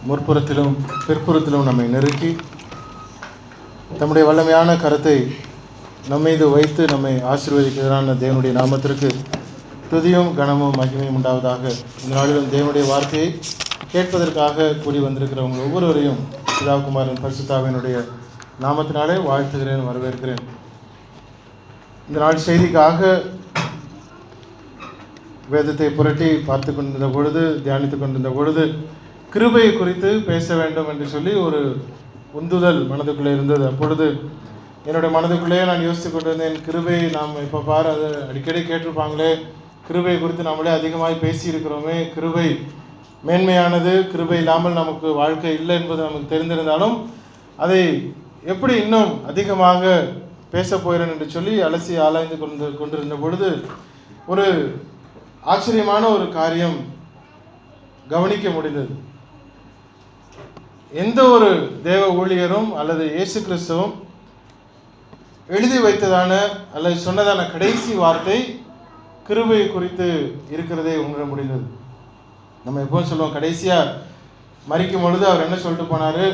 முற்புறத்திலும் பிற்புறத்திலும் நம்மை நெருக்கி தம்முடைய வல்லமையான கரத்தை நம்மீது வைத்து நம்மை ஆசீர்வதிக்கிறதான தேவனுடைய நாமத்திற்கு துதியும் கனமும் மகிமையும் உண்டாவதாக. இந்த நாளிலும் தேவனுடைய வார்த்தையை கேட்பதற்காக கூடி வந்திருக்கிறவங்க ஒவ்வொருவரையும் பிதாகுமாரன் பரிசுத்தாவினுடைய நாமத்தினாலே வாழ்த்துகிறேன், வரவேற்கிறேன். இந்த நாள் செய்திக்காக வேதத்தை புரட்டி பார்த்து கொண்டிருந்த பொழுது, தியானித்து கொண்டிருந்த பொழுது, கிருபையை குறித்து பேச வேண்டும் என்று சொல்லி ஒரு உந்துதல் மனதுக்குள்ளே இருந்தது. அப்பொழுது என்னுடைய மனதுக்குள்ளேயே நான் யோசித்து கொண்டிருந்தேன், கிருபை நாம் இப்போ பாரு, அது அடிக்கடி கேட்டிருப்பாங்களே, கிருபை குறித்து நம்மளே அதிகமாக பேசியிருக்கிறோமே, கிருபை மேன்மையானது, கிருபை இல்லாமல் நமக்கு வாழ்க்கை இல்லை என்பது நமக்கு தெரிந்திருந்தாலும் அதை எப்படி இன்னும் அதிகமாக பேச போகிறேன் என்று சொல்லி அலசி ஆராய்ந்து கொண்டிருந்த பொழுது ஒரு ஆச்சரியமான ஒரு காரியம் கவனிக்க முடிந்தது. எந்த ஒரு தேவ ஊழியரும் அல்லது இயேசு கிறிஸ்துவும் எழுதி வைத்ததான அல்லது சொன்னதான கடைசி வார்த்தை கிருபை குறித்து இருக்கிறதே உணர முடிந்தது. நம்ம எப்போவும் சொல்லுவோம், கடைசியாக மரிக்கும் பொழுது அவர் என்ன சொல்லிட்டு போனார்,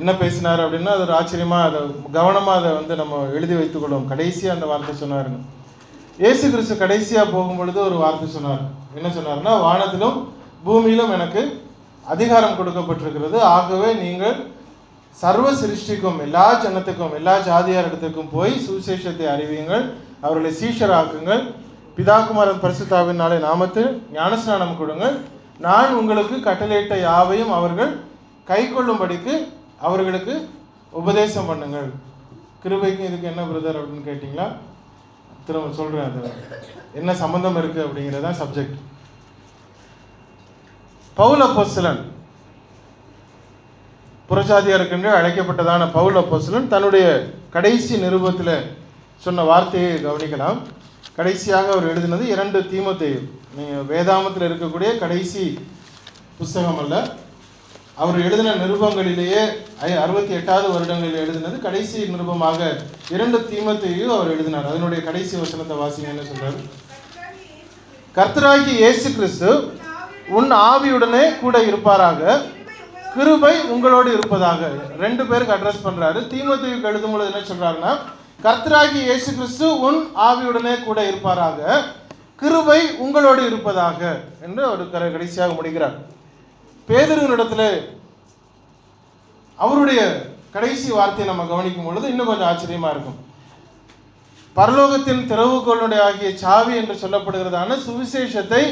என்ன பேசினார் அப்படின்னா, அது ஒரு ஆச்சரியமாக அதை கவனமாக அதை நம்ம எழுதி வைத்துக்கொள்வோம். கடைசியாக அந்த வார்த்தை சொன்னாருன்னு. இயேசு கிறிஸ்து கடைசியாக போகும் பொழுது ஒரு வார்த்தை சொன்னார். என்ன சொன்னார்னா, வானத்திலும் பூமியிலும் எனக்கு அதிகாரம் கொடுக்கப்பட்டிருக்கிறது, ஆகவே நீங்கள் சர்வ சிருஷ்டிக்கும் எல்லா ஜனத்துக்கும் எல்லா ஜாதியாரிடத்துக்கும் போய் சுவிசேஷத்தை அறிவியுங்கள், அவர்களை சீஷராக்குங்கள், பிதாகுமாரன் பரிசுத்தாவினாலே நாமத்தில் ஞானஸ்நானம் கொடுங்கள், நான் உங்களுக்கு கட்டளையிட்ட யாவையும் அவர்கள் கை கொள்ளும்படிக்கு அவர்களுக்கு உபதேசம் பண்ணுங்கள். கிருபைக்கும் இதுக்கு என்ன பிரதர் அப்படின்னு கேட்டிங்களா? திரும்ப சொல்கிறேன், அது என்ன சம்பந்தம் இருக்குது அப்படிங்கிறதான் சப்ஜெக்ட். பவுல் அப்போஸ்தலன், புறஜாதியாருக்கென்று அழைக்கப்பட்டதான பவுல் அப்போஸ்தலன் தன்னுடைய கடைசி நிருபத்தில் சொன்ன வார்த்தையை கவனிக்கலாம். கடைசியாக அவர் எழுதினது 2 தீமோத்தேயு. நீங்கள் வேதாமத்தில் இருக்கக்கூடிய கடைசி புஸ்தகம் அல்ல, அவர் எழுதின நிருபங்களிலேயே 68வது வருடங்களில் எழுதினது கடைசி நிருபமாக 2 தீமோத்தேயு அவர் எழுதினார். அதனுடைய கடைசி வசனத்தை வாசிங்க. என்ன சொல்றாரு? கர்த்தராகிய இயேசு கிறிஸ்து உன் ஆவியுடனே கூட இருப்பாராக, கிருபை உங்களோடு இருப்பதாக. 2 பேருக்கு அட்ரஸ் பண்றாரு. தீமோத்தேயுக்கு எழுதும் பொழுது என்ன சொல்றாருன்னா, கர்த்தராகிய இயேசு கிறிஸ்து உன் ஆவியுடனே கூட இருப்பாராக, கிருபை உங்களோடு இருப்பதாக என்று ஒரு கடைசியாக முடிக்கிறார். பேதுருவினிடத்தில் அவருடைய கடைசி வார்த்தையை நம்ம கவனிக்கும் பொழுது இன்னும் கொஞ்சம் ஆச்சரியமா இருக்கும். பரலோகத்தின் திறவுகோலுடைய ஆகிய சாவி என்று சொல்லப்படுகிறதான சுவிசேஷத்தை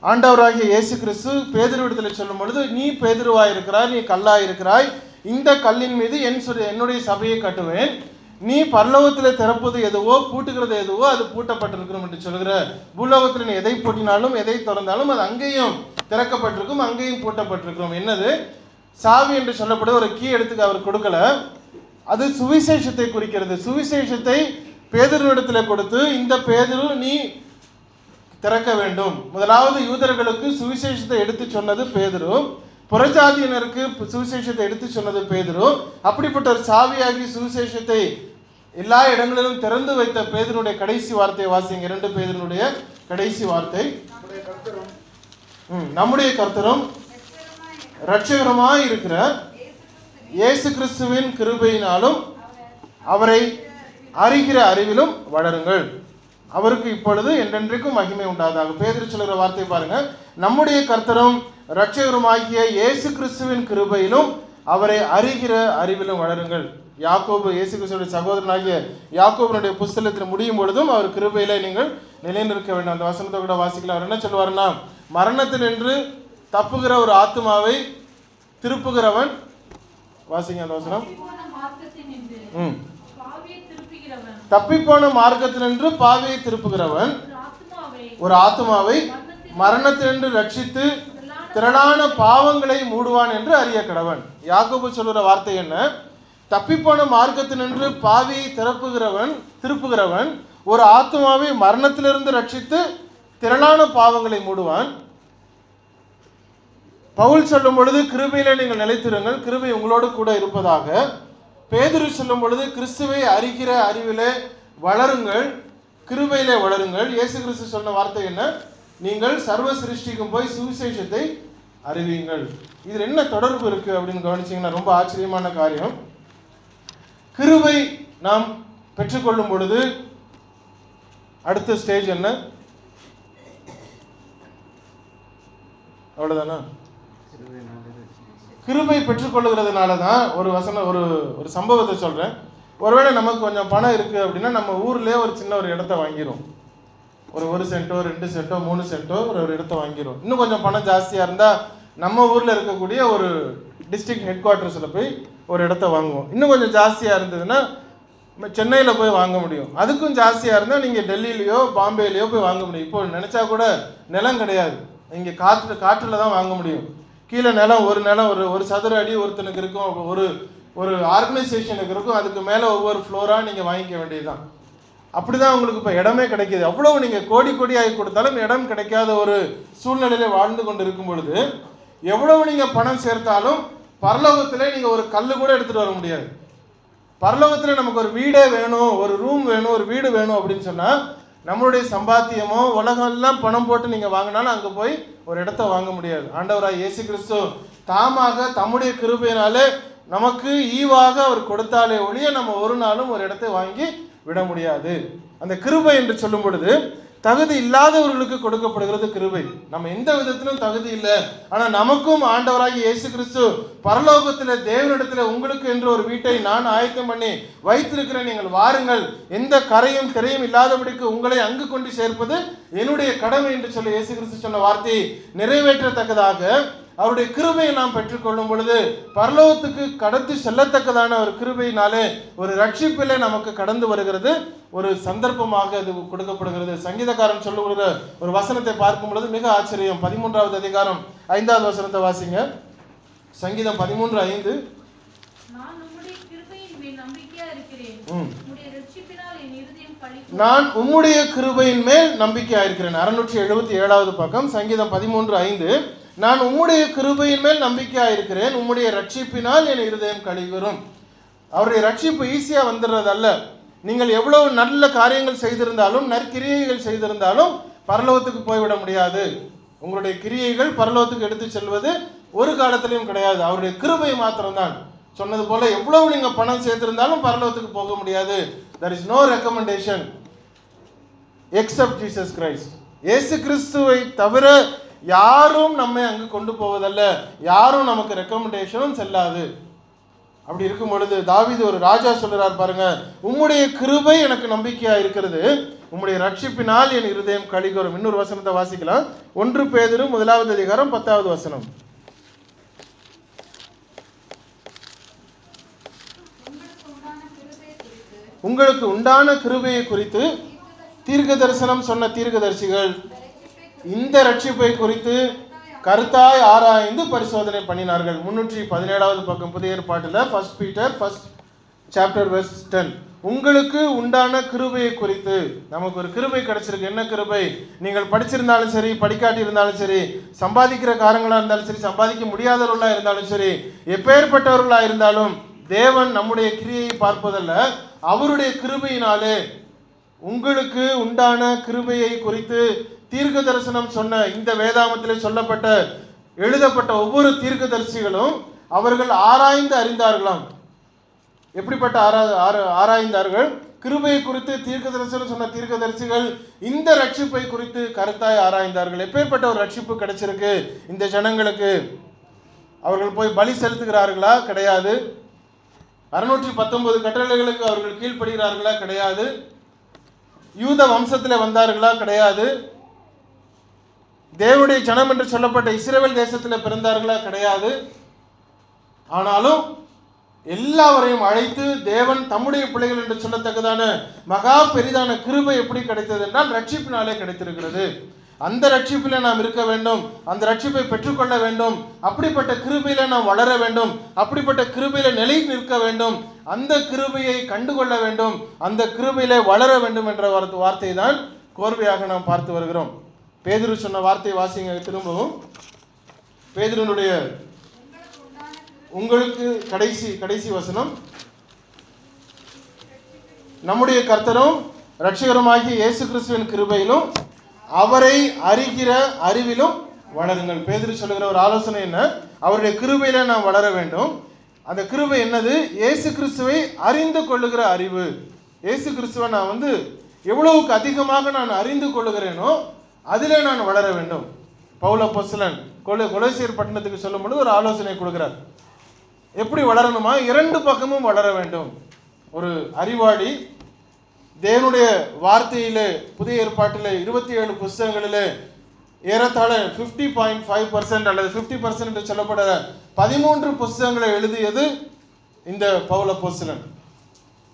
ஆண்டவராகிய இயேசு கிறிஸ்து பேதுருவிடத்தில் சொல்லும் பொழுது, நீ பேதுருவாய் இருக்கிறாய், நீ கல்லாய் இருக்கிறாய், இந்த கல்லின் மீது என்னுடைய சபையை கட்டுவேன், நீ பரலோகத்தில் திறப்பது எதுவோ பூட்டுகிறது எதுவோ அது பூட்டப்பட்டிருக்கும் என்று சொல்கிற, பூலோகத்தில் நீ எதை பூட்டினாலும் எதை திறந்தாலும் அது அங்கேயும் திறக்கப்பட்டிருக்கும், அங்கேயும் பூட்டப்பட்டிருக்கும். என்னது சாவி என்று சொல்லப்படுது. ஒரு கீ எடுத்துக்க அவர் கொடுக்கல, அது சுவிசேஷத்தை குறிக்கிறது. சுவிசேஷத்தை பேதுருவிடத்தில் கொடுத்து, இந்த பேதுரு நீ திறக்க வேண்டும். முதலாவது யூதர்களுக்கு சுவிசேஷத்தை எடுத்து சொன்னது பேதுரு, புறஜாதியினருக்கு சுவிசேஷத்தை எடுத்து சொன்னது பேதுரு. அப்படிப்பட்ட ஒரு சாவியாகி சுவிசேஷத்தை எல்லா இடங்களிலும் திறந்து வைத்த பேதுருடைய கடைசி வார்த்தையை வாசிங்க. 2 பேதுருடைய கடைசி வார்த்தை, நம்முடைய கர்த்தரும் இரட்சகருமாய் இருக்கிற இயேசு கிறிஸ்துவின் கிருபையினாலும் அவரை அறிகிற அறிவிலும் வளருங்கள், அவருக்கு இப்பொழுது என்றென்றைக்கும் மகிமை உண்டாதாக. பேதுரு சொல்கிற வார்த்தை பாருங்க, நம்முடைய கர்த்தரும் இரட்சகருமாகிய இயேசு கிறிஸ்துவின் கிருபையிலும் அவரை அறிகிற அறிவிலும் வளருங்கள். யாக்கோபு, இயேசு கிறிஸ்துவின் சகோதரனாகிய யாக்கோபனுடைய புஸ்தகத்தில் முடியும் பொழுதும் அவர் கிருபையில நீங்கள் நிலைநிற்க வேண்டும். அந்த வசனத்தை கூட வாசிக்கலாம். அவர் என்ன சொல்வாருன்னா, மரணத்தில் நின்று தப்புகிற ஒரு ஆத்மாவை திருப்புகிறவன், வாசிங்க அந்த வசனம், தப்பிப்போன மார்க்கத்தினின்று பாவியை திருப்புகிறவன் ஒரு ஆத்மாவை மரணத்தினின்று ரட்சித்து திரளான பாவங்களை மூடுவான் என்று அறிய கடவன். யாக்கோபு சொல்லுற வார்த்தை என்ன? தப்பிப்போன மார்க்கத்தினின்று பாவியை திருப்புகிறவன் ஒரு ஆத்மாவை மரணத்திலிருந்து ரட்சித்து திரளான பாவங்களை மூடுவான். பவுல் சொல்லும் பொழுது கிருபையில நீங்கள் நிலைத்திருங்கள், கிருபை உங்களோடு கூட இருப்பதாக. பேதுரு சொல்லும் பொழுது கிறிஸ்துவை அறிகிற அறிவிலே வளருங்கள், கிருபையிலே வளருங்கள். இயேசு கிறிஸ்து சொன்ன வார்த்தை என்ன? நீங்கள் சர்வ சிருஷ்டிக்கும் போய் சுவிசேஷத்தை அறிவியுங்கள். இதில் என்ன தொடர்பு இருக்கு அப்படின்னு கவனிச்சிங்கன்னா ரொம்ப ஆச்சரியமான காரியம். கிருபை நாம் பெற்றுக்கொள்ளும் பொழுது அடுத்த ஸ்டேஜ் என்ன? அவ்வளவுதானா? கிருபை பெற்றுக்கொள்ளுகிறதுனால தான் ஒரு சம்பவத்தை சொல்றேன். ஒருவேளை நமக்கு கொஞ்சம் பணம் இருக்கு அப்படின்னா நம்ம ஊர்லயே ஒரு சின்ன ஒரு இடத்த வாங்கிரும். ஒரு சென்ட்டோ 2 சென்ட்டோ 3 சென்ட்டோ ஒரு இடத்த வாங்கிரும். இன்னும் கொஞ்சம் பணம் ஜாஸ்தியா இருந்தா நம்ம ஊர்ல இருக்கக்கூடிய ஒரு டிஸ்ட்ரிக்ட் ஹெட் குவார்டர்ஸ்ல போய் ஒரு இடத்த வாங்குவோம். இன்னும் கொஞ்சம் ஜாஸ்தியா இருந்ததுன்னா சென்னையில போய் வாங்க முடியும். அதுக்கும் ஜாஸ்தியா இருந்தா நீங்க டெல்லியிலயோ பாம்பேலயோ போய் வாங்க முடியும். இப்போ நினைச்சா கூட நிலம் கிடையாது, இங்க காற்றுல தான் வாங்க முடியும். கீழே நிலம் ஒரு சதுர அடி ஒருத்தனுக்கு இருக்கும், ஒரு ஆர்கனைசேஷனுக்கு இருக்கும். அதுக்கு மேல ஒவ்வொரு ஃப்ளோரா நீங்க வாங்கிக்க வேண்டியதுதான். அப்படிதான் உங்களுக்கு இப்ப இடமே கிடைக்குது. அவ்வளவு நீங்க கோடியாகி கொடுத்தாலும் இடம் கிடைக்காத ஒரு சூழ்நிலையில வாழ்ந்து கொண்டு இருக்கும் பொழுது எவ்வளவு நீங்க பணம் சேர்த்தாலும் பரலோகத்திலே நீங்க ஒரு கல்லு கூட எடுத்துட்டு வர முடியாது. பரலோகத்துல நமக்கு ஒரு வீடே வேணும், ஒரு ரூம் வேணும், ஒரு வீடு வேணும் அப்படின்னு சொன்னா நம்மளுடைய சம்பாத்தியமோ உலகம் எல்லாம் பணம் போட்டு நீங்க வாங்கினாலும் அங்க போய் ஒரு இடத்த வாங்க முடியாது. ஆண்டவராய் இயேசு கிறிஸ்து தாமாக தம்முடைய கிருபையினாலே நமக்கு ஈவாக அவர் கொடுத்தாலே ஒழிய நம்ம ஒரு நாளும் ஒரு இடத்தை வாங்கி விட முடியாது. அந்த கிருபை என்று சொல்லும் பொழுது தகுதி இல்லாதவர்களுக்கு கொடுக்கப்படுகிறது கிருபை. நம்ம எந்த விதத்திலும் தகுதி இல்லை, ஆனா நமக்கும் ஆண்டவராகி இயேசு கிறிஸ்து பரலோகத்தில் தேவனிடத்தில் உங்களுக்கு என்று ஒரு வீட்டை நான் ஆயத்தம் பண்ணி வைத்திருக்கிறேன், நீங்கள் வாருங்கள், எந்த கரையும் திரையும் இல்லாதபடிக்கு உங்களை அங்கு கொண்டு சேர்ப்பது என்னுடைய கடமை என்று சொல்லி இயேசு கிறிஸ்து சொன்ன வார்த்தையை நிறைவேற்றத்தக்கதாக அவருடைய கிருபையை நாம் பெற்றுக்கொள்ளும் பொழுது பரலோகத்துக்கு கடந்து செல்லத்தக்கதான ஒரு கிருபையினாலே ஒரு ரட்சிப்பிலே நமக்கு கடந்து வருகிறது, ஒரு சந்தர்ப்பமாக அது கொடுக்கப்படுகிறது. சங்கீதக்காரன் சொல்லுகிற ஒரு வசனத்தை பார்க்கும் பொழுது மிக ஆச்சரியம். 13வது அதிகாரம் 5வது வசனத்தை வாசிங்க. சங்கீதம் 13:5. நான் உம்முடைய கிருபையின் மேல் நம்பிக்கையா இருக்கிறேன், 677வது பக்கம், சங்கீதம் 13:5. நான் உம்முடைய கிருபையின் மேல் நம்பிக்கையா இருக்கிறேன், உம்முடைய ரட்சிப்பினால் என் இருதயம் களிகூரும். அவருடைய ரட்சிப்பு ஈஸியா வந்துடுறதல்ல. நீங்கள் எவ்வளவு நல்ல காரியங்கள் செய்திருந்தாலும் நற்கிரியைகள் செய்திருந்தாலும் பரலோகத்துக்கு போய்விட முடியாது. உங்களுடைய கிரியைகள் பரலோகத்துக்கு எடுத்து செல்வது ஒரு காலத்திலையும் கிடையாது. அவருடைய கிருபை மாத்திரம்தான். சொன்னது போல எவ்வளவு நீங்க பணம் சேர்த்திருந்தாலும் பரலோகத்துக்கு போக முடியாது. there is no recommendation except Jesus Christ. இயேசு கிறிஸ்துவை தவிர யாரும் நம்மை அங்கு கொண்டு போவதல்ல, யாரும் நமக்கு ரெக்கமெண்டேஷனும் செல்லாது. அப்படி இருக்கும் பொழுது தாவீது ஒரு ராஜா சொல்றார் பாருங்க, உம்முடைய கிருபை எனக்கு நம்பிக்கையா இருக்கிறது, உம்முடைய ரட்சிப்பினால் என் இருதயம் களிகூரும். இன்னொரு வசனத்தை வாசிக்கலாம். 1 பேதுரு 1வது அதிகாரம் 10வது வசனம். உங்களுக்கு உண்டான கிருபையை குறித்து தீர்க்க தரிசனம் சொன்ன தீர்க்கதரிசிகள் இந்த ரட்சிப்பை குறித்து கருத்தாய் ஆராய்ந்து பரிசோதனை பண்ணினார்கள். 317வது பக்கம் புதிய ஏற்பாட்டில் 1 Peter 1 chapter verse 10. உங்களுக்கு உண்டான கிருபையை குறித்து, நமக்கு ஒரு கிருபை கிடைச்சிருக்கு. என்ன கிருபை? நீங்கள் படிச்சிருந்தாலும் சரி, படிக்காட்டி இருந்தாலும் சரி, சம்பாதிக்கிற காரங்களா இருந்தாலும் சரி, சம்பாதிக்க முடியாதவர்களா இருந்தாலும் சரி, எப்பேற்பட்டவர்களா இருந்தாலும் தேவன் நம்முடைய கிரியையை பார்ப்பதல்ல, அவருடைய கிருபையினாலே உங்களுக்கு உண்டான கிருபையை குறித்து தீர்க்க தரிசனம் சொன்ன இந்த வேதாகமத்திலே சொல்லப்பட்ட எழுதப்பட்ட ஒவ்வொரு தீர்க்கதரிசிகளும் அவர்கள் ஆராய்ந்து அறிந்தார்களாம். எப்படிப்பட்ட ஆராய்ந்தார்கள்? கிருபையை குறித்து தீர்க்க தரிசனம் சொன்ன தீர்க்கதரிசிகள் இந்த ரட்சிப்பை குறித்து கருத்தாய் ஆராய்ந்தார்கள். எப்பேற்பட்ட ஒரு ரட்சிப்பு கிடைச்சிருக்கு இந்த ஜனங்களுக்கு? அவர்கள் போய் பலி செலுத்துகிறார்களா? கிடையாது. 619 கட்டளைகளுக்கு அவர்கள் கீழ்ப்படுகிறார்களா? கிடையாது. யூத வம்சத்தில் வந்தார்களா? கிடையாது. தேவனுடைய ஜனம் என்று சொல்லப்பட்ட இஸ்ரவேல் தேசத்தில் பிறந்தார்களா? கிடையாது. ஆனாலும் எல்லாவரையும் அழைத்து தேவன் தம்முடைய பிள்ளைகள் என்று சொல்லத்தக்கதான மகா பெரிதான கிருபை எப்படி கிடைத்தது என்றால் ரட்சிப்பினாலே கிடைத்திருக்கிறது. அந்த ரட்சிப்பில நாம் இருக்க வேண்டும், அந்த ரட்சிப்பை பெற்றுக்கொள்ள வேண்டும், அப்படிப்பட்ட கிருபையில நாம் வளர வேண்டும், அப்படிப்பட்ட கிருபையில நிலை நிற்க வேண்டும், அந்த கிருபையை கண்டுகொள்ள வேண்டும், அந்த கிருபையில வளர வேண்டும் என்ற வார்த்தை தான் கோர்வையாக நாம் பார்த்து வருகிறோம். பேதுரு சொன்ன வார்த்தை வாசிங்க திரும்பவும். பேதுருனுடைய உங்களுக்கு கடைசி வசனம், நம்முடைய கர்த்தரும் இரட்சகருமாகிய இயேசு கிறிஸ்துவின் கிருபையிலும் அவரை அறிகிற அறிவிலும் வளருங்கள். பேதுரு சொல்லுகிற ஒரு ஆலோசனை என்ன? அவருடைய கிருபையில நாம் வளர வேண்டும். அந்த கிருபை என்னது? இயேசு கிறிஸ்துவை அறிந்து கொள்ளுகிற அறிவு. இயேசு கிறிஸ்துவை நான் எவ்வளவுக்கு அதிகமாக நான் அறிந்து கொள்ளுகிறேனோ அதிலே நான் வளர வேண்டும். பவுல் அப்போஸ்தலன் கொலோசியர் பட்டணத்துக்கு சொல்லும் பொழுது ஒரு ஆலோசனை கொடுக்கிறார். எப்படி வளரணுமா? இரண்டு பக்கமும் வளர வேண்டும். ஒரு அறிவாளி தேவனுடைய வார்த்தையிலே புதிய ஏற்பாட்டிலே 27 புஸ்தகங்களிலே ஏறத்தாழ 50.5% அல்லது 50% என்று சொல்லப்படுற 13 புஸ்தகங்களை எழுதியது இந்த பவுல் அப்போஸ்தலன்.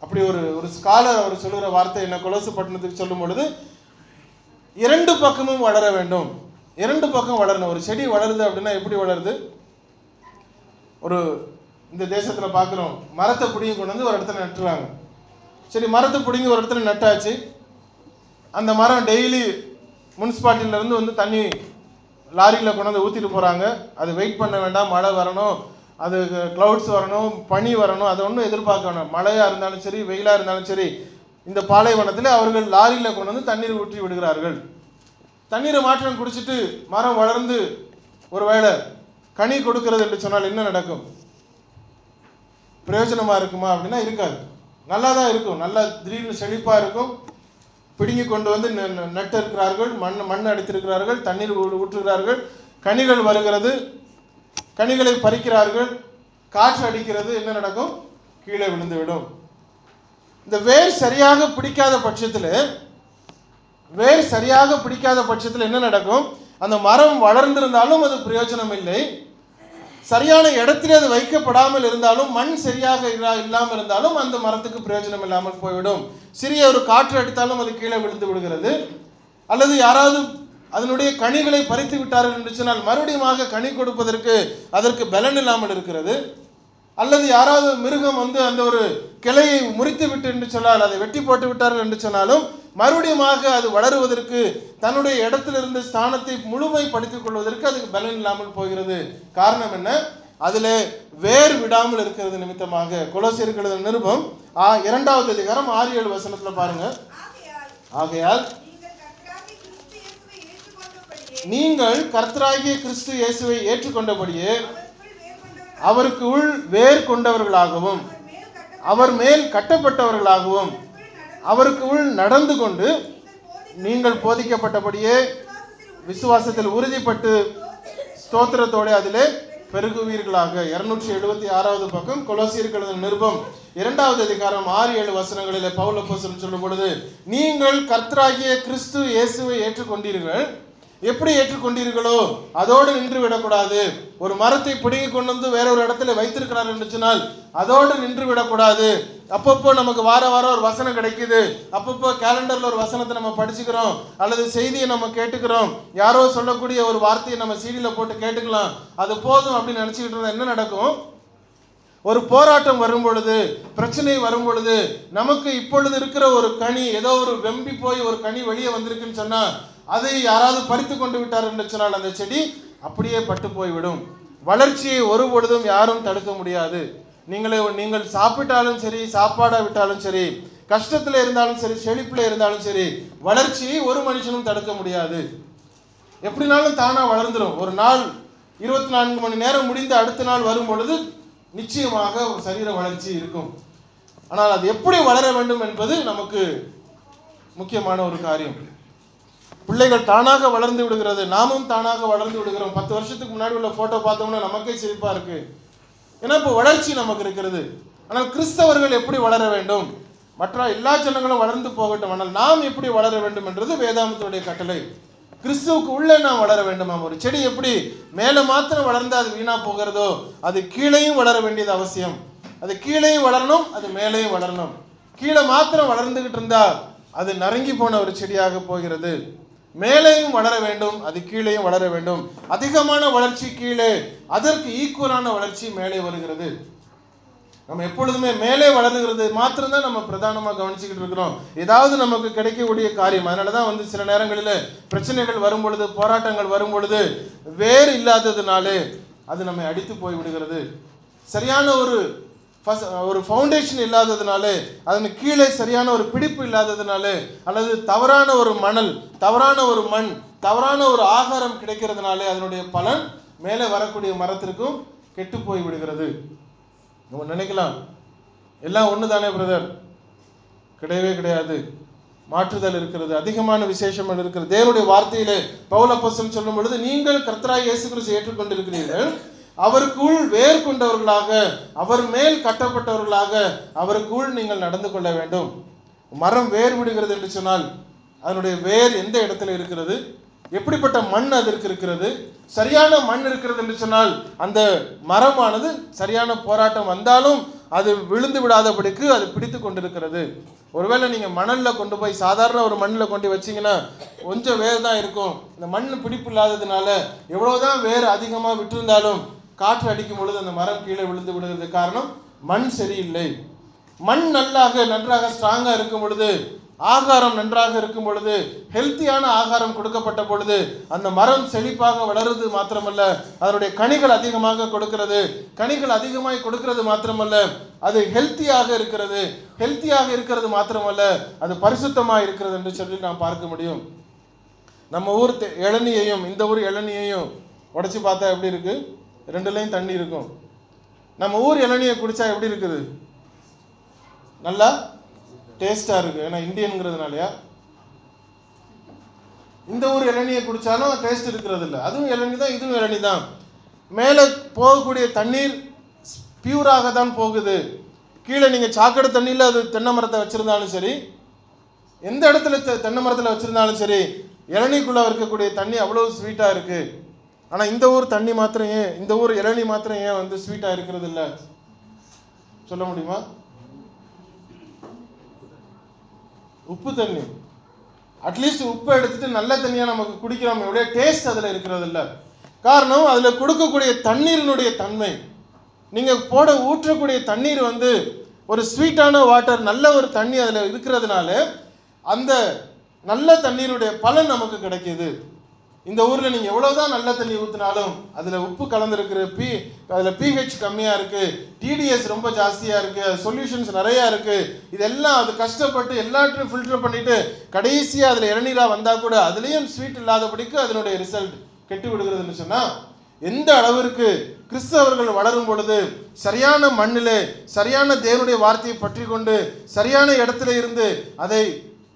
அப்படி ஒரு ஸ்காலர் அவர் சொல்லுகிற வார்த்தை என்ன? கொலோசு பட்டணத்துக்கு சொல்லும் பொழுது இரண்டு பக்கமும் வளர வேண்டும். இரண்டு பக்கம் வளரணும். ஒரு செடி வளருது அப்படின்னா எப்படி வளருது? இந்த தேசத்துல பார்க்குறோம், மரத்தை பிடிங்கி கொண்டு வந்து ஒரு இடத்துல நட்டுறாங்க. சரி, மரத்தை பிடிங்கி ஒரு இடத்துல நட்டாச்சு. அந்த மரம் டெய்லி முனிசிபாலிட்டியிலேருந்து தண்ணி லாரியில் கொண்டு வந்து ஊற்றிட்டு போகிறாங்க. அது வெயிட் பண்ண வேண்டாம், மழை வரணும், அது க்ளவுட்ஸ் வரணும், பனி வரணும், அதை ஒன்றும் எதிர்பார்க்க வேண்டாம். மழையாக இருந்தாலும் சரி, வெயிலாக இருந்தாலும் சரி, இந்த பாலைவனத்தில் அவர்கள் லாரியில் கொண்டு வந்து தண்ணீர் ஊற்றி விடுகிறார்கள். தண்ணீரை மாற்றம் குடிச்சிட்டு மரம் வளர்ந்து ஒருவேளை கனி கொடுக்கிறது என்று சொன்னால் என்ன நடக்கும்? பிரயோஜனமாக இருக்குமா அப்படின்னா இருக்காது. நல்லா தான் இருக்கும், நல்லா திடீர்னு செழிப்பாக இருக்கும். பிடுங்கி கொண்டு வந்து நட்டு இருக்கிறார்கள், மண் அடித்திருக்கிறார்கள், தண்ணீர் ஊற்றுகிறார்கள், கனிகள் வருகிறது, கனிகளை பறிக்கிறார்கள், காற்று அடிக்கிறது, என்ன நடக்கும்? கீழே விழுந்துவிடும். இந்த வேர் சரியாக பிடிக்காத பட்சத்தில் என்ன நடக்கும்? அந்த மரம் வளர்ந்திருந்தாலும் அது பிரயோஜனம் இல்லை. சரியான இடத்திலே அது வைக்கப்படாமல் இருந்தாலும், மண் சரியாக இல்லாமல் இருந்தாலும் அந்த மரத்துக்கு பிரயோஜனம் இல்லாமல் போய்விடும். சிறிய ஒரு காற்று அடித்தாலும் அது கீழே விழுந்து விடுகிறது. அல்லது யாராவது அதனுடைய கனிகளை பறித்து விட்டார்கள் என்று சொன்னால் மறுபடியும் கனி கொடுப்பதற்கு அதற்கு பலன் இல்லாமல் இருக்கிறது. அல்லது யாராவது மிருகம் அந்த ஒரு கிளையை முறித்து விட்டு என்று சொன்னால், அதை வெட்டி போட்டு விட்டார்கள் என்று சொன்னாலும் மறுபடியும் அது வளருவதற்கு தன்னுடைய இடத்திலிருந்து ஸ்தானத்தை முழுமைப்படுத்திக் கொள்வதற்கு அதுக்கு பலன் இல்லாமல் போகிறது. காரணம் என்ன? அதில் வேர் விடாமல் இருக்கிறது நிமித்தமாக. கொலோசியருக்கு எழுதின நிருபம் 2வது அதிகாரம் 6-7 வசனத்தில் பாருங்க. ஆகையால் நீங்கள் கர்த்தராகிய கிறிஸ்து இயேசுவை ஏற்றுக்கொண்டபடியே அவருக்கு உள் வேர் கொண்டவர்களாகவும் அவர் மேல் கட்டப்பட்டவர்களாகவும் அவருக்கு உள் நடந்து கொண்டு நீங்கள் போதிக்கப்பட்டபடியே விசுவாசத்தில் உறுதிப்பட்டு ஸ்தோத்திரத்தோடு அதிலே பெருகுவீர்களாக. 276வது பக்கம் கொலோசியருக்கு எழுதின நிருபம் 2வது அதிகாரம் 6-7 வசனங்களிலே பவுல் அப்போஸ்தலன் சொல்லும் பொழுது, நீங்கள் கர்த்தராகிய கிறிஸ்து இயேசுவை ஏற்றுக்கொண்டீர்கள். எப்படி ஏற்றுக்கொண்டீர்களோ அதோடு நின்று விடக்கூடாது. ஒரு மரத்தை பிடுங்கி கொண்டு வந்து வேற ஒரு இடத்துல வைத்திருக்கிறார் என்று சொன்னால் அதோடு நின்று விடக்கூடாது. அப்பப்போ நமக்கு வார வாரம் ஒரு வசனம் கிடைக்குது, அப்பப்போ கேலண்டர்ல ஒரு வசனத்தை நம்ம படிச்சுக்கிறோம், அல்லது செய்தியை நம்ம கேட்டுக்கிறோம், யாரோ சொல்லக்கூடிய ஒரு வார்த்தையை நம்ம சீடியில போட்டு கேட்டுக்கலாம், அது போதும் அப்படின்னு நினைச்சுக்கிட்டு இருந்தா என்ன நடக்கும்? ஒரு போராட்டம் வரும் பொழுது, பிரச்சனை வரும் பொழுது, நமக்கு இப்பொழுது இருக்கிற ஒரு கனி ஏதோ ஒரு வெம்பி போய் ஒரு கனி வெளியே வந்திருக்குன்னு சொன்னா அதை யாராவது பறித்து கொண்டு விட்டார் என்று சொன்னால் அந்த செடி அப்படியே பட்டு போய்விடும். வளர்ச்சியை ஒரு பொழுதும் யாரும் தடுக்க முடியாது. நீங்கள் சாப்பிட்டாலும் சரி, சாப்பாடா விட்டாலும் சரி, கஷ்டத்தில் இருந்தாலும் சரி, செழிப்பில் இருந்தாலும் சரி, வளர்ச்சியை ஒரு மனுஷனும் தடுக்க முடியாது. எப்படினாலும் தானா வளர்ந்துடும். ஒரு நாள் 24 மணி நேரம் முடிந்து அடுத்த நாள் வரும் பொழுது நிச்சயமாக ஒரு சரீர வளர்ச்சி இருக்கும். ஆனால் அது எப்படி வளர வேண்டும் என்பது நமக்கு முக்கியமான ஒரு காரியம். பிள்ளைகள் தானாக வளர்ந்து விடுகிறது, நாமும் தானாக வளர்ந்து விடுகிறோம். 10 வருஷத்துக்கு முன்னாடி உள்ள போட்டோ பார்த்தோம்னா நமக்கே சிரிப்பா இருக்கு. ஏன்னா இப்போ வளர்ச்சி நமக்கு இருக்கிறது. ஆனால் கிறிஸ்தவர்கள் எப்படி வளர வேண்டும்? மற்ற எல்லா ஜனங்களும் வளர்ந்து போகட்டும், ஆனால் நாம் எப்படி வளர வேண்டும் என்றது வேதாமத்துடைய கட்டளை. கிறிஸ்துவுக்கு உள்ளே நாம் வளர வேண்டுமாம். ஒரு செடி எப்படி மேலே மாத்திரம் வளர்ந்து அது வீணா போகிறதோ அது கீழேயும் வளர வேண்டியது அவசியம். அது கீழேயும் வளரணும், அது மேலேயும் வளரணும். கீழே மாத்திரம் வளர்ந்துகிட்டு இருந்தா அது நறுங்கி போன ஒரு செடியாக போகிறது. மேலேயும் வளர வேண்டும், அது கீழேயும் வளர வேண்டும். அதிகமான வளர்ச்சி கீழே, அதற்கு ஈக்குவலான வளர்ச்சி மேலே வருகிறது. நம்ம எப்பொழுதுமே மேலே வளருகிறது மாத்திரம்தான் நம்ம பிரதானமாக கவனிச்சுக்கிட்டு இருக்கிறோம். ஏதாவது நமக்கு கிடைக்கக்கூடிய காரியம். அதனாலதான் சில நேரங்களில் பிரச்சனைகள் வரும் பொழுது, போராட்டங்கள் வரும் பொழுது வேறு இல்லாததுனாலே அது நம்மை அடித்து போய் விடுகிறது. சரியான ஒரு ஒரு ஃபவுண்டேஷன் இல்லாததுனாலே, அதன் கீழே சரியான ஒரு பிடிப்பு இல்லாததுனாலே, அல்லது தவறான ஒரு மணல், தவறான ஒரு மண், தவறான ஒரு ஆகாரம் கிடைக்கிறதுனாலே அதனுடைய பலன் மேலே வரக்கூடிய மரத்திற்கும் கெட்டு போய் விடுகிறது. நம்ம நினைக்கலாம் எல்லாம் ஒன்று தானே பிரதர், கிடையவே கிடையாது. மாற்றுதல் இருக்கிறது, அதிகமான விசேஷம் இருக்கிறது. தேவனுடைய வார்த்தையிலே பவுல் அப்போஸ்தலன் சொல்லும் பொழுது, நீங்கள் கர்த்தராகிய இயேசு கிறிஸ்துவை ஏற்றுக்கொண்டிருக்கிறீர்கள், அவருக்குள் வேர் கொண்டவர்களாக, அவர் மேல் கட்டப்பட்டவர்களாக அவருக்குள் நீங்கள் நடந்து கொள்ள வேண்டும். மரம் வேர் விடுகிறது என்று சொன்னால் அதனுடைய வேர் எந்த இடத்துல இருக்கிறது, எப்படிப்பட்ட மண் அதற்கு இருக்கிறது, சரியான மண் இருக்கிறது என்று சொன்னால் அந்த மரமானது சரியான போராட்டம் வந்தாலும் அது விழுந்து விடாதபடிக்கு அது பிடித்து கொண்டிருக்கிறது. ஒருவேளை நீங்க மணல்ல கொண்டு போய் சாதாரண ஒரு மண்ணில் கொண்டு வச்சீங்கன்னா கொஞ்சம் வேர் தான் இருக்கும். இந்த மண் பிடிப்பு இல்லாததுனால எவ்வளவுதான் வேர் அதிகமாக விட்டிருந்தாலும் காற்று அடிக்கும் பொழுது அந்த மரம் கீழே விழுந்து விடுகிறது. காரணம் மண் சரியில்லை. மண் நன்றாக ஸ்ட்ராங்கா இருக்கும் பொழுது, ஆகாரம் நன்றாக இருக்கும் பொழுது, ஹெல்த்தியான ஆகாரம் கொடுக்கப்பட்ட பொழுது அந்த மரம் செழிப்பாக வளருது மாத்திரமல்ல, அதனுடைய கனிகள் அதிகமாக கொடுக்கிறது. கனிகள் அதிகமாக கொடுக்கிறது மாத்திரமல்ல, அது ஹெல்த்தியாக இருக்கிறது. ஹெல்த்தியாக இருக்கிறது மாத்திரமல்ல, அது பரிசுத்தமாக இருக்கிறது என்று சொல்லி நாம் பார்க்க முடியும். நம்ம ஊர் இளநியையும் இந்த ஊர் இளநியையும் உடைச்சு பார்த்தா எப்படி இருக்கு? ரெண்டுலையும் தண்ணி இருக்கும். நம்ம ஊர் இளநியை குடிச்சா எப்படி இருக்குது? நல்லா டேஸ்டா இருக்கு. ஏன்னா இந்தியன்கிறதுனாலயா? இந்த ஊர் இளநியை குடிச்சாலும் டேஸ்ட் இருக்கிறது இல்லை. அதுவும் இளநி தான், இதுவும் இளநி தான். மேலே போகக்கூடிய தண்ணீர் பியூராக தான் போகுது. கீழே நீங்க சாக்கடை தண்ணியில் அது தென்னை மரத்தை வச்சிருந்தாலும் சரி, எந்த இடத்துல தென்னை மரத்தில் வச்சிருந்தாலும் சரி, இளநிக்குள்ள இருக்கக்கூடிய தண்ணி அவ்வளவு ஸ்வீட்டா இருக்கு. ஆனா இந்த ஊர் தண்ணி மாத்திரம் ஏன், இந்த ஊர் இளநி மாத்திரம் ஏன் வந்து ஸ்வீட்டா இருக்கிறது இல்லை? சொல்ல முடியுமா? உப்பு தண்ணி, அட்லீஸ்ட் உப்பை எடுத்துட்டு நல்ல தண்ணியா நமக்கு குடிக்கிறோம், எவ்வளோ டேஸ்ட் அதுல இருக்கிறது இல்லை. காரணம் அதுல கொடுக்கக்கூடிய தண்ணீரினுடைய தன்மை. நீங்க ஊற்றக்கூடிய தண்ணீர் வந்து ஒரு ஸ்வீட்டான வாட்டர், நல்ல ஒரு தண்ணி அதுல இருக்கிறதுனால அந்த நல்ல தண்ணீருடைய பலன் நமக்கு கிடைக்கிது. இந்த ஊர்ல நீங்க எவ்வளவுதான் நல்ல தண்ணி ஊத்தினாலும் அதுல உப்பு கலந்துருக்கிற அதுல pH கம்மியா இருக்கு, TDS ரொம்ப ஜாஸ்தியா இருக்கு, சொல்யூஷன்ஸ் நிறைய இருக்கு. இதெல்லாம் அது கஷ்டப்பட்டு எல்லாத்தையும் ஃபில்டர் பண்ணிட்டு கடைசியா அதுல இளநீரா வந்தா கூட அதுலயும் ஸ்வீட் இல்லாதபடிக்கு அதனுடைய ரிசல்ட் கெட்டு விடுகிறதுன்னு சொன்னா, எந்த அளவிற்கு கிறிஸ்தவர்கள் வளரும் பொழுது சரியான மண்ணிலே சரியான தேவனுடைய வார்த்தையை பற்றி கொண்டு சரியான இடத்துல இருந்து அதை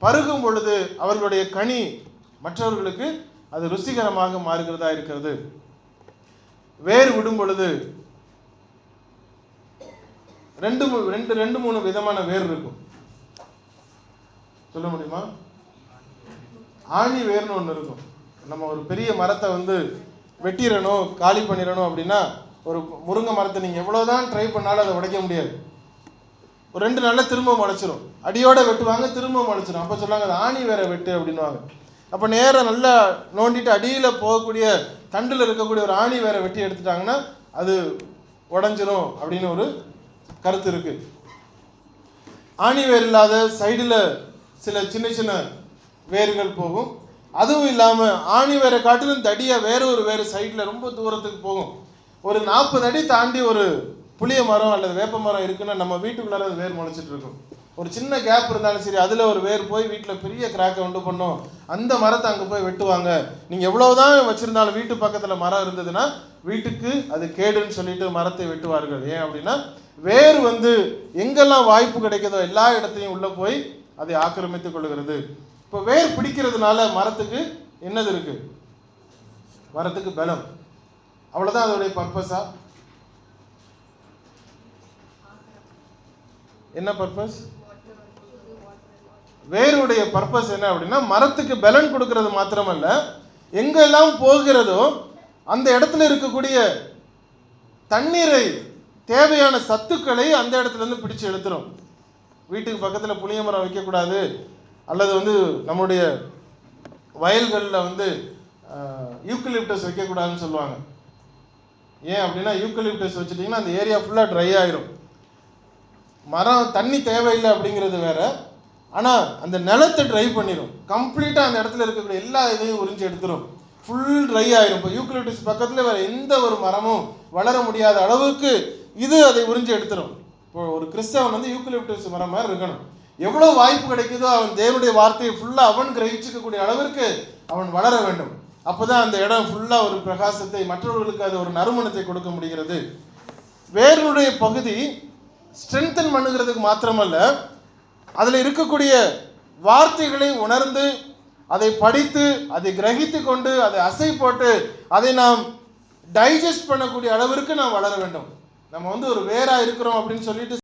பருகும் பொழுது அவர்களுடைய கனி மற்றவர்களுக்கு அது ருசிகரமாக மாறுகிறதா இருக்கிறது. வேர் விடும் பொழுது ரெண்டு மூணு விதமான வேர் இருக்கும். சொல்ல முடியுமா? ஆணி வேர்னு ஒன்று இருக்கும். நம்ம ஒரு பெரிய மரத்தை வந்து வெட்டிடணும், காலி பண்ணிடணும் அப்படின்னா, ஒரு முருங்கை மரத்தை நீங்க எவ்வளவுதான் ட்ரை பண்ணாலும் அதை உடைக்க முடியாது. ஒரு 2 நாள்ல திரும்ப முளைச்சிரும். அடியோட வெட்டுவாங்க, திரும்ப முளைச்சிரும். அப்ப சொல்லுவாங்க அது ஆணி வேற வெட்டு அப்படின்வாங்க. அப்ப நேரம் நல்லா நோண்டிட்டு அடியில போகக்கூடிய தண்டில் இருக்கக்கூடிய ஒரு ஆணி வேற வெட்டி எடுத்துட்டாங்கன்னா அது உடஞ்சிரும் அப்படின்னு ஒரு கருத்து இருக்கு. ஆணி வேர் இல்லாத சைடுல சில சின்ன சின்ன வேர்கள் போகும். அதுவும் இல்லாம ஆணி வேரை காட்டிலும் தடியா வேற ஒரு வேறு சைடுல ரொம்ப தூரத்துக்கு போகும். ஒரு 40 அடி தாண்டி ஒரு புளிய மரம் அல்லது வேப்ப மரம் இருக்குன்னா நம்ம வீட்டுக்குள்ளார அது வேர் முளைச்சிட்டு இருக்கும். ஒரு சின்ன கேப் இருந்தாலும் சரி அதுல ஒரு வேர் போய் வீட்டில் பெரிய கிராக்கை உண்டு பண்ணும். அந்த மரத்தை அங்கே போய் வெட்டுவாங்க. நீங்க எவ்வளவுதான் வச்சிருந்தாலும் வீட்டு பக்கத்துல மரம் இருந்ததுன்னா வீட்டுக்கு அது கேடுன்னு சொல்லிட்டு மரத்தை வெட்டுவார்கள். ஏன் அப்படின்னா வேர் வந்து எங்கெல்லாம் வாய்ப்பு கிடைக்குதோ எல்லா இடத்தையும் உள்ள போய் அதை ஆக்கிரமித்துக் கொள்கிறது. இப்போ வேர் பிடிக்கிறதுனால மரத்துக்கு என்னது இருக்கு? மரத்துக்கு பலம். அவ்வளவுதான் அதோடைய பர்பஸா? என்ன பர்பஸ்? வேருடைய பர்பஸ் என்ன அப்படின்னா மரத்துக்கு பலன் கொடுக்கிறது மாத்திரமல்ல, எங்கெல்லாம் போகிறதோ அந்த இடத்துல இருக்கக்கூடிய தண்ணீரை, தேவையான சத்துக்களை அந்த இடத்துல இருந்து பிடிச்சு எடுத்துரும். வீட்டுக்கு பக்கத்துல புளிய மரம் வைக்கக்கூடாது, அல்லது வந்து நம்முடைய வயல்களில் வந்து யூக்கலிப்டஸ் வைக்கக்கூடாதுன்னு சொல்லுவாங்க. ஏன் அப்படின்னா யூக்கலிப்டஸ் வச்சுட்டீங்கன்னா அந்த ஏரியா ஃபுல்லா ட்ரை ஆயிரும். மரம் தண்ணி தேவையில்லை அப்படிங்கிறது வேற, ஆனா அந்த நிலத்தை ட்ரை பண்ணிடும். கம்ப்ளீட்டா அந்த இடத்துல இருக்கக்கூடிய எல்லா இதையும் உறிஞ்சி எடுத்துரும். ஃபுல் ட்ரை ஆயிரும். இப்போ யூக்கலிப்டஸ் பக்கத்துல வேற எந்த ஒரு மரமும் வளர முடியாத அளவுக்கு இது அதை உறிஞ்சி எடுத்துரும். ஒரு கிறிஸ்தவன் வந்து யூக்கலிப்டஸ் மரம் மாதிரி இருக்கணும். எவ்வளவு வாய்ப்பு கிடைக்குதோ அவன் தேவனுடைய வார்த்தையை ஃபுல்லா அவன் கிரகிச்சிக்கக்கூடிய அளவிற்கு அவன் வளர வேண்டும். அப்பதான் அந்த இடம் ஃபுல்லா ஒரு பிரகாசத்தை, மற்றவர்களுக்கு அது ஒரு நறுமணத்தை கொடுக்க முடிகிறது. வேர்களுடைய பகுதி ஸ்ட்ரென்தன் பண்ணுகிறதுக்கு மாத்திரமல்ல, அதில் இருக்கக்கூடிய வார்த்தைகளை உணர்ந்து அதை படித்து அதை கிரகித்து கொண்டு அதை அசை போட்டு அதை நாம் டைஜஸ்ட் பண்ணக்கூடிய அளவிற்கு நாம் வளர வேண்டும். நம்ம வந்து ஒரு வேரா இருக்கிறோம் அப்படின்னு சொல்லிட்டு